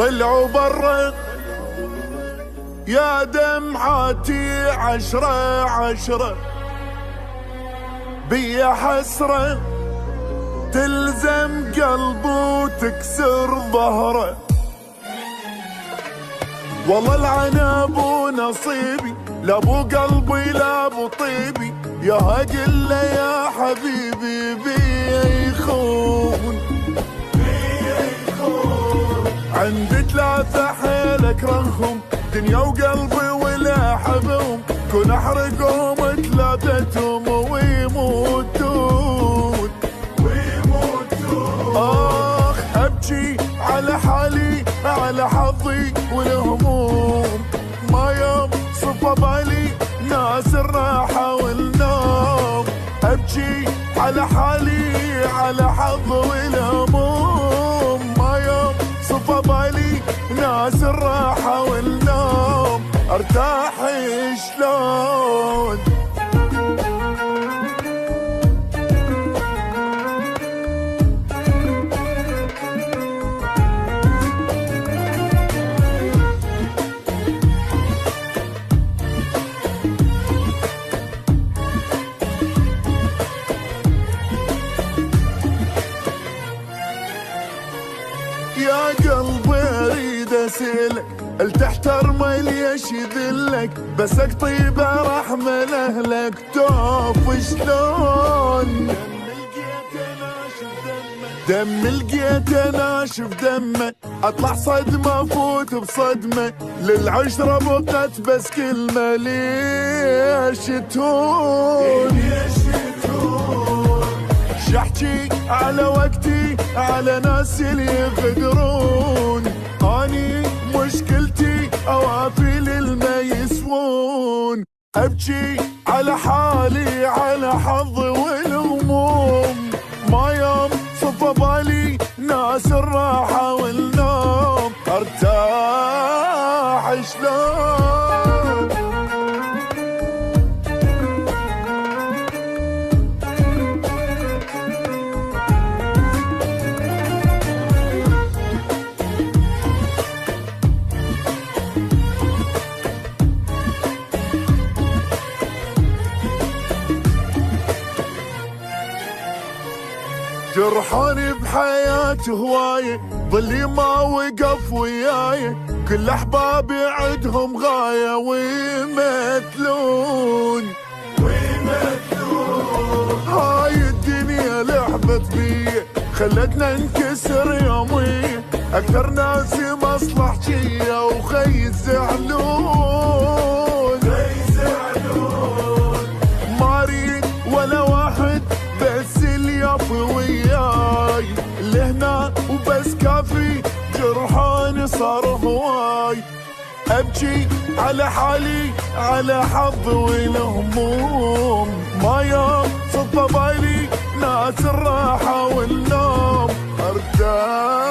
طلعوا برا يا دمعتي 10 بيا حسرة تلزم قلبه وتكسر ظهره. والله العنب ونصيبي لا ابو قلبي لا ابو طيبي، يا قل له يا حبيبي بيا يخون. عندي 3 حيل اكرههم، دنيا وقلبي ولا احبهم، كون احرقهم 3 ويموتون. اخ ابكي على حالي على حظي والهموم، ما يوم صفى بالي ناس الراحة والنوم. ابكي على حالي على حظي والهموم، ما يوم صفى بالي ناس الراحة والنوم. ارتاح شلون؟ يا قلبي اريد اسالك، هل تحترم ليش يذلك؟ بسك طيبه رحمه لاهلك توف شلون؟ دم لقيته ناشف دمه، اطلع صدمه فوت بصدمه، للعشره بقت بس كلمه ليش تهون؟ شحكي على وقتي على ناس اللي يغدرون، اني مشكلتي اوافي للما يسوون. ابكي على حالي على حظي والهموم، ما يوم صفى بالي ناس الراحة والنوم. ارتاح شلون؟ جرحاني بحياتي هواية، ظلي ما وقف وياي، كل احبابي عدهم غاية ويمثلون. هاي الدنيا لعبت بي خلتنا نكسر يومي، اكثر ناسي مصلحجية وخي يزعلون. ما اريد ولا واحد بس اللي يفي وياي، اللي هنا وبس كافي جرحاني صار هواي. ابكي على حالي على حظي والهموم، ما يوم صفى بالي ناس الراحة والنوم. ارتاح